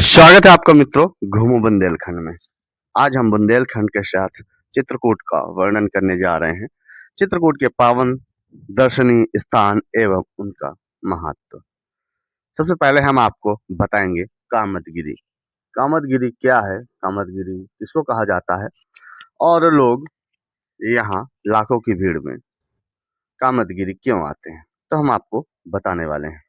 स्वागत है आपका मित्रों घूमो बुंदेलखंड में। आज हम बुंदेलखंड के साथ चित्रकूट का वर्णन करने जा रहे हैं। चित्रकूट के पावन दर्शनीय स्थान एवं उनका महत्व। सबसे पहले हम आपको बताएंगे कामदगिरी। कामदगिरी क्या है, कामदगिरी किसको कहा जाता है और लोग यहाँ लाखों की भीड़ में कामदगिरी क्यों आते हैं, तो हम आपको बताने वाले हैं।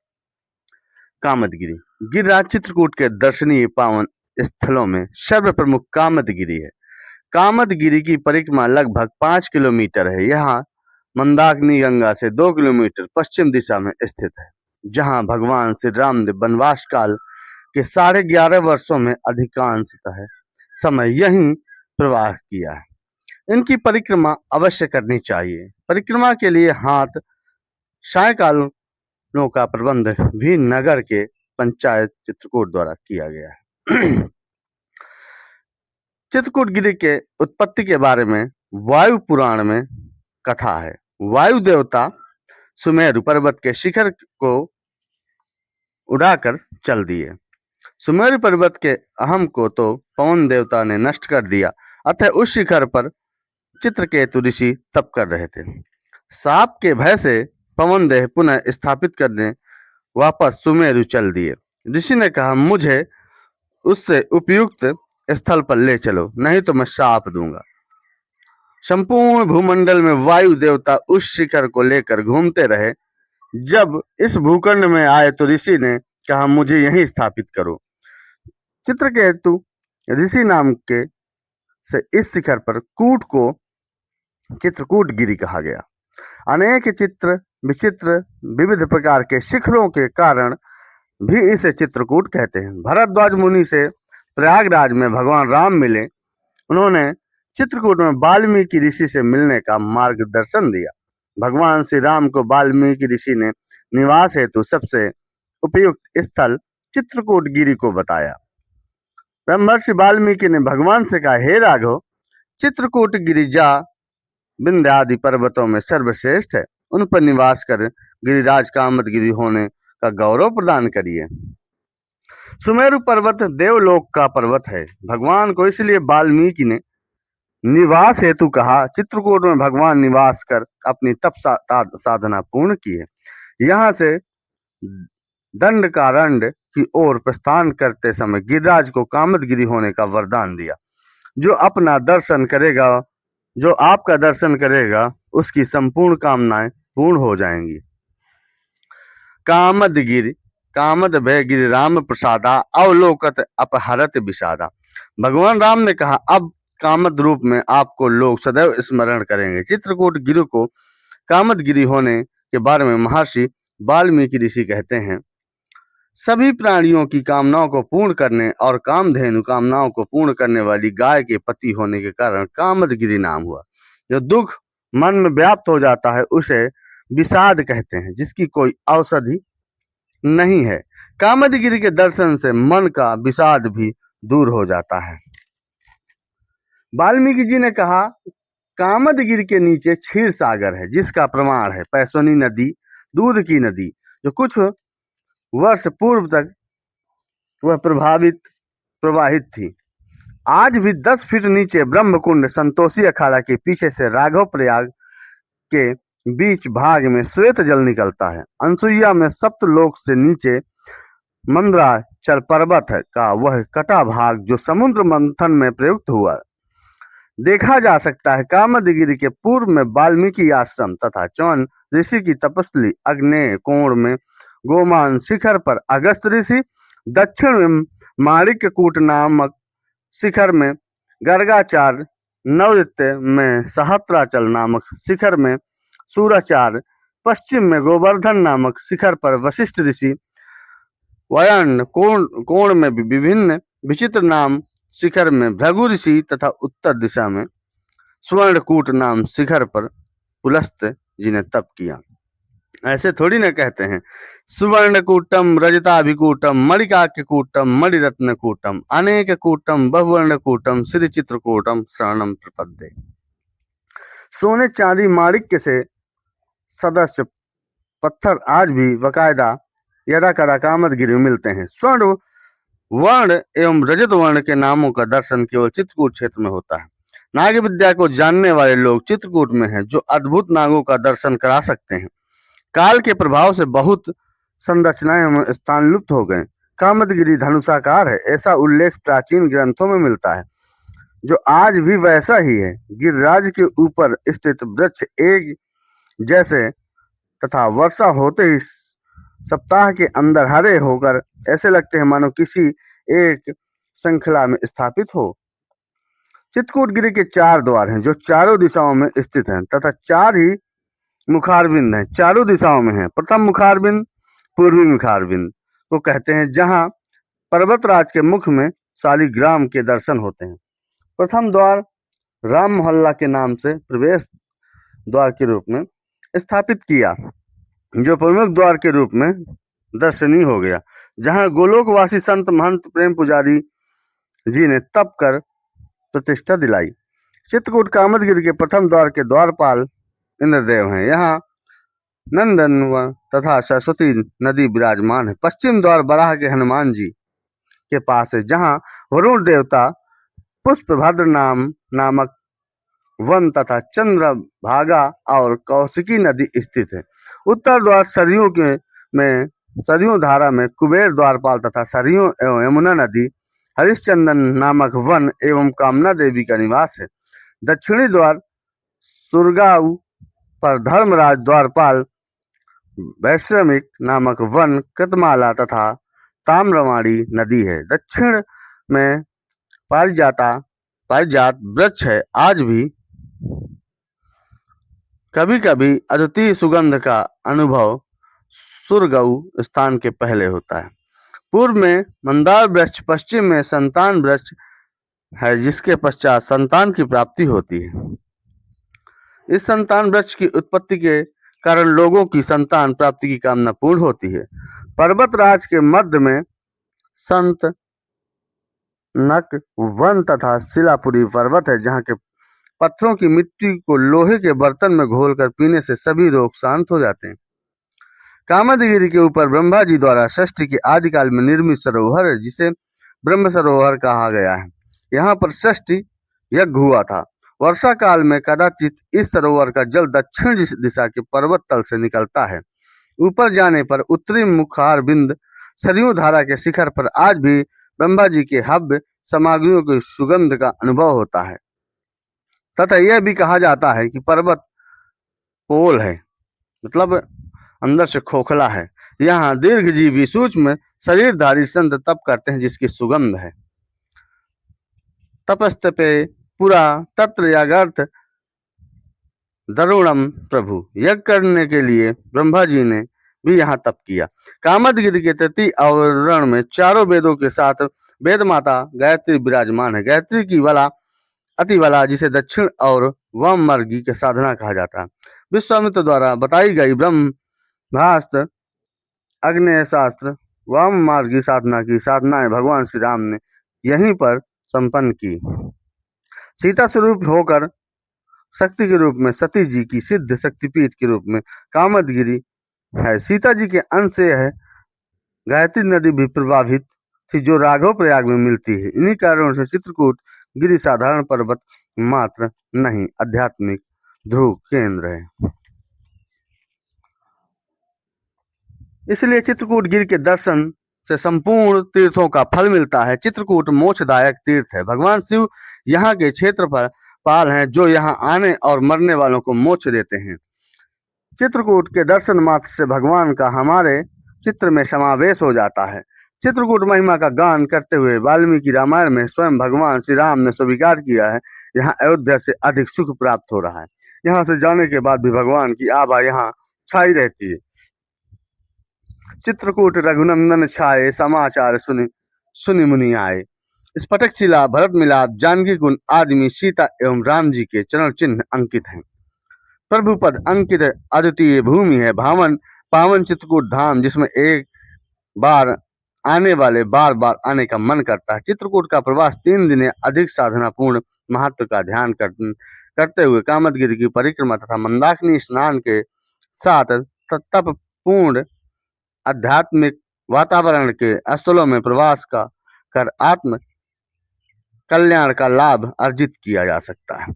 कामदगिरी गिरिराज चित्रकूट के दर्शनीय पावन स्थलों में सर्वप्रमुख कामदगिरी है। कामदगिरी की परिक्रमा लगभग 5 किलोमीटर है। यहाँ मंदाकिनी गंगा से 2 किलोमीटर पश्चिम दिशा में स्थित है, जहाँ भगवान श्री राम ने वनवास काल के 11.5 वर्षों में अधिकांशतः समय यहीं प्रवाह किया है। इनकी परिक्रमा अवश्य करनी चाहिए। परिक्रमा के लिए हाथ सायकालों का प्रबंध भी नगर के पंचायत चित्रकूट द्वारा किया गया है। चित्रकूट गिरी के उत्पत्ति के बारे में वायु पुराण में कथा है। वायु देवता सुमेरु पर्वत के शिखर को उड़ाकर चल दिए। सुमेरु पर्वत के अहम को तो पवन देवता ने नष्ट कर दिया, अतः उस शिखर पर चित्रकेतु ऋषि तप कर रहे थे। साप के भय से पवन देह पुनः स्थापित करने वापस सुमेरु चल दिए। ऋषि ने कहा, मुझे उससे उपयुक्त स्थल पर ले चलो, नहीं तो मैं शाप दूंगा। संपूर्ण भूमंडल में वायु देवता उस शिखर को लेकर घूमते रहे। जब इस भूखंड में आए तो ऋषि ने कहा, मुझे यहीं स्थापित करो। चित्रकेतु ऋषि नाम के से इस शिखर पर कूट को चित्रकूट गिरी कहा गया। अनेक चित्र विचित्र विविध प्रकार के शिखरों के कारण भी इसे चित्रकूट कहते हैं। भरद्वाज मुनि से प्रयागराज में भगवान राम मिले। उन्होंने चित्रकूट में वाल्मीकि ऋषि से मिलने का मार्गदर्शन दिया। भगवान श्री राम को वाल्मीकि ऋषि ने निवास हेतु सबसे उपयुक्त स्थल चित्रकूट गिरी को बताया। ब्रह्मर्षि वाल्मीकि ने भगवान से कहा, हे राघव, चित्रकूट गिरी जा विंध्य आदि पर्वतों में सर्वश्रेष्ठ है। उन पर निवास कर गिरिराज कामदगिरी होने का गौरव प्रदान करिए। सुमेरु पर्वत देवलोक का पर्वत है। भगवान को इसलिए वाल्मीकि ने निवास हेतु कहा। चित्रकूट में भगवान निवास कर अपनी तप साधना पूर्ण की है। यहाँ से दंडकारण्य की ओर प्रस्थान करते समय गिरिराज को कामदगिरी होने का वरदान दिया। जो आपका दर्शन करेगा उसकी संपूर्ण कामनाएं पूर्ण हो जाएंगी। कामदगिरि कामद भय गिरि राम प्रसादा अवलोकत अपहरत विषादा। भगवान राम ने कहा, अब कामद रूप में आपको लोग सदैव स्मरण करेंगे। चित्रकूट गिरि को कामदगिरी होने के बारे में महर्षि वाल्मीकि ऋषि कहते हैं, सभी प्राणियों की कामनाओं को पूर्ण करने और कामधेनु कामनाओं को पूर्ण करने वाली गाय के पति होने के कारण कामदगिरी नाम हुआ। जो दुख मन में व्याप्त हो जाता है उसे विषाद कहते हैं, जिसकी कोई औषधि नहीं है। कामदगिरी के दर्शन से मन का विषाद भी दूर हो जाता है। वाल्मीकि जी ने कहा, कामदगिरी के नीचे क्षीर सागर है, जिसका प्रमाण है पैसोनी नदी, दूध की नदी, जो कुछ वर्ष पूर्व तक वह प्रवाहित थी। आज भी 10 फीट नीचे ब्रह्मकुंड संतोषी अखाड़ा के पीछे से राघव प्रयाग के बीच भाग में श्वेत जल निकलता है। अनसुईया में सप्तलोक से नीचे मंदराचल पर्वत का वह कटा भाग जो समुद्र मंथन में प्रयुक्त हुआ देखा जा सकता है। कामदगिरी के पूर्व में वाल्मीकि आश्रम तथा चौन ऋषि की तपस्वी अग्नेय कोण में गोमान शिखर पर अगस्त ऋषि, दक्षिण में माणिक्यकूट नामक शिखर में गर्गाचार्य, नवद्वीप में सहस्त्राचल नामक शिखर में सूर्याचार्य, पश्चिम में गोवर्धन नामक शिखर पर वशिष्ठ ऋषि, वायव्य कोण में विभिन्न विचित्र नाम शिखर में भृगु ऋषि तथा उत्तर दिशा में स्वर्णकूट नाम शिखर पर पुलस्त जी ने तप किया। ऐसे थोड़ी ना कहते हैं, सुवर्णकूटम रजताभिकूटम मणिकाक्यकूटम मणिरत्नकूटम अनेक कूटम बहुवर्णकूटम श्री चित्रकूटम शरणम प्रपद्ये। सोने चांदी माणिक्य से सदस्य पत्थर आज भी बाकायदा यदा कदा कामदगिरी में मिलते हैं। स्वर्ण वर्ण एवं रजत वर्ण के नामों का दर्शन केवल चित्रकूट क्षेत्र में होता है। नाग विद्या को जानने वाले लोग चित्रकूट में हैं, जो अद्भुत नागों का दर्शन करा सकते हैं। काल के प्रभाव से बहुत संरचनाएं एवं स्थान लुप्त हो गए। कामदगिरि धनुषाकार है, ऐसा उल्लेख प्राचीन ग्रंथों में मिलता है, जो आज भी वैसा ही है। गिरिराज के ऊपर स्थित वृक्ष एक जैसे तथा वर्षा होते ही सप्ताह के अंदर हरे होकर ऐसे लगते हैं मानो किसी एक श्रृंखला में स्थापित हो। चित्रकूटगिरी के 4 द्वार हैं, जो चारों दिशाओं में स्थित हैं तथा 4 ही मुखारबिंद हैं, चारों दिशाओं में हैं। प्रथम मुखारबिंद पूर्वी मुखारबिंद को कहते हैं, जहां पर्वतराज के मुख में शालिग्राम के दर्शन होते हैं। प्रथम द्वार राम मोहल्ला के नाम से प्रवेश द्वार के रूप में स्थापित किया, जो प्रमुख द्वार के रूप में दर्शनीय हो गया, जहां गोलोकवासी संत महंत प्रेम पुजारी जी ने तप कर प्रतिष्ठा दिलाई। चित्रकूट कामदगिरि के प्रथम द्वार के द्वारपाल इंद्रदेव हैं। यहाँ नंदन तथा सरस्वती नदी विराजमान है। पश्चिम द्वार बराह के हनुमान जी के पास है, जहाँ वरुण देवता पुष्पभद्र नामक वन तथा चंद्रभागा और कौशिकी नदी स्थित है। उत्तर द्वार सरयू धारा में कुबेर द्वारपाल तथा सरयू एवं यमुना नदी, हरिश्चंदन नामक वन एवं कामना देवी का निवास है। दक्षिणी द्वार सुरगांव पर धर्मराज द्वारपाल वैश्रमिक नामक वन, कृतमाला तथा ताम्रवाणी नदी है। दक्षिण में पारिजात वृक्ष है। आज भी कभी कभी अद्वितीय सुगंध का अनुभव सुरगऊ स्थान के पहले होता है। पूर्व में मंदार वृक्ष, पश्चिम में संतान वृक्ष है, जिसके पश्चात संतान की प्राप्ति होती है। इस संतान वृक्ष की उत्पत्ति के कारण लोगों की संतान प्राप्ति की कामना पूर्ण होती है। पर्वतराज के मध्य में संत नक वन तथा शिलापुरी पर्वत है, जहाँ के पत्थरों की मिट्टी को लोहे के बर्तन में घोलकर पीने से सभी रोग शांत हो जाते हैं। कामदगिरि के ऊपर ब्रह्मा जी द्वारा षष्ठी के आदिकाल में निर्मित सरोवर है, जिसे ब्रह्म सरोवर कहा गया है। यहाँ पर षष्ठी यज्ञ हुआ था। वर्षा काल में कदाचित इस सरोवर का जल दक्षिण दिशा के पर्वत तल से निकलता है। ऊपर जाने पर उत्तरी मुखारबिंद सरयू धारा के शिखर पर आज भी ब्रह्मा जी के हव्य सामग्रियों की सुगंध का अनुभव होता है, तथा यह भी कहा जाता है कि पर्वत पोल है, मतलब अंदर से खोखला है। यहाँ दीर्घजीवी सूक्ष्म शरीरधारी संत तप करते हैं, जिसकी सुगंध है। तपस्तपे पुरा तत्र यागर्थ दरुणम प्रभु, यज्ञ करने के लिए ब्रह्मा जी ने भी यहाँ तप किया। कामदगिरि के तृतीय आवरण में चारों वेदों के साथ वेद माता गायत्री विराजमान है। गायत्री की वाला अतिवाला, जिसे दक्षिण और वाम मार्गी के साधना कहा जाता है। विश्वामित्र द्वारा बताई गई ब्रह्मास्त्र, अग्नेय शास्त्र, वाम मार्गी साधना की साधनाएं भगवान श्री राम ने यहीं पर संपन्न की। सीता स्वरूप होकर शक्ति के रूप में सती जी की सिद्ध शक्तिपीठ के रूप में कामदगिरि है। सीता जी के अंश से है गायत्री नदी भी प्रभावित थी, जो राघव प्रयाग में मिलती है। इन्हीं कारणों से चित्रकूट गिरि साधारण पर्वत मात्र नहीं, आध्यात्मिक ध्रुव केंद्र है। इसलिए चित्रकूट गिरि के दर्शन से संपूर्ण तीर्थों का फल मिलता है। चित्रकूट मोक्षदायक तीर्थ है। भगवान शिव यहाँ के क्षेत्र पर पाल हैं, जो यहाँ आने और मरने वालों को मोक्ष देते हैं। चित्रकूट के दर्शन मात्र से भगवान का हमारे चित्र में समावेश हो जाता है। चित्रकूट महिमा का गान करते हुए वाल्मीकि रामायण में स्वयं भगवान श्री राम ने स्वीकार किया है, यहाँ अयोध्या से अधिक सुख प्राप्त हो रहा है। यहाँ से जाने के बाद भी भगवान की आभा यहाँ छाई रहती है। चित्रकूट रघुनंदन छाए, समाचार सुनि मुनि आए। स्फटिक शिला, भरत मिलाप, जानकी कुंड आदि में सीता एवं राम जी के चरण चिन्ह अंकित हैं। प्रभु पद अंकित अद्वितीय भूमि है। पावन चित्रकूट धाम, जिसमें एक बार आने वाले बार बार आने का मन करता है। चित्रकूट का प्रवास 3 दिन अधिक साधना पूर्ण महत्व का ध्यान करते हुए कामदगिरि की परिक्रमा तथा मंदाकिनी स्नान के साथ तप पूर्ण आध्यात्मिक वातावरण के स्थलों में प्रवास का कर आत्म कल्याण का लाभ अर्जित किया जा सकता है।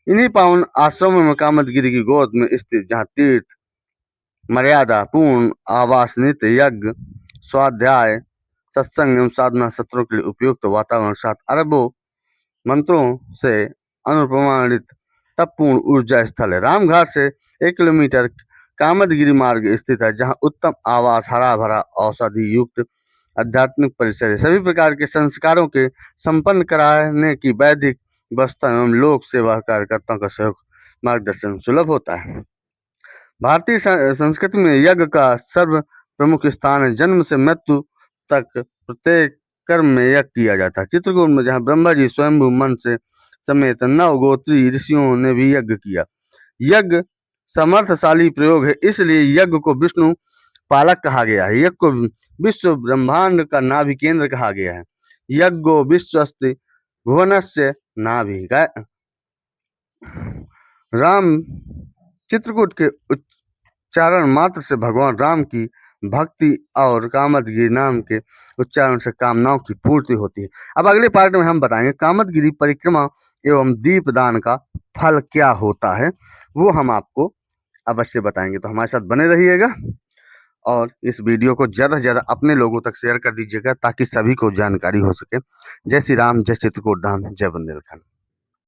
इन्हीं पावन आश्रमों में कामदगिरि की गोद में स्थित, जहाँ तीर्थ, मर्यादा पूर्ण आवास, नित्य यज्ञ, स्वाध्याय, सत्संग एवं साधना सत्रों के लिए उपयुक्त वातावरण, साथ अरबों मंत्रों से अनुप्रमाणित तपपूर्ण ऊर्जा स्थल है। रामघाट से 1 किलोमीटर कामदगिरि मार्ग स्थित है, जहां उत्तम आवास, हरा भरा, औषधि युक्त आध्यात्मिक परिसर है। सभी प्रकार के संस्कारों के संपन्न कराने की वैदिक व्यवस्था एवं लोक सेवा कार्यकर्ताओं का सहयोग मार्गदर्शन सुलभ होता है। भारतीय संस्कृति में यज्ञ का सर्व प्रमुख स्थान है। जन्म से मृत्यु तक प्रत्येक कर्म में यज्ञ किया जाता है। चित्रकूट में जहाँ ब्रह्मा जी स्वयंभू मन से समेत 9 गोत्री ऋषियों ने भी यज्ञ किया। यज्ञ समर्थशाली प्रयोग है, इसलिए यज्ञ को विष्णु पालक कहा गया है। यज्ञ को विश्व ब्रह्मांड का नाभि केंद्र कहा गया है। यज्ञो विश्वस्ति भुवनस्य नाभि। राम चित्रकूट के उच्चारण मात्र से भगवान राम की भक्ति और कामदगिरि नाम के उच्चारण से कामनाओं की पूर्ति होती है। अब अगले पार्ट में हम बताएंगे कामदगिरि परिक्रमा एवं दीपदान का फल क्या होता है, वो हम आपको अवश्य बताएंगे। तो हमारे साथ बने रहिएगा और इस वीडियो को ज़्यादा से ज़्यादा अपने लोगों तक शेयर कर दीजिएगा, ताकि सभी को जानकारी हो सके। जय श्री राम, जय चित्रकूट धाम, जय बुंदेलखंड।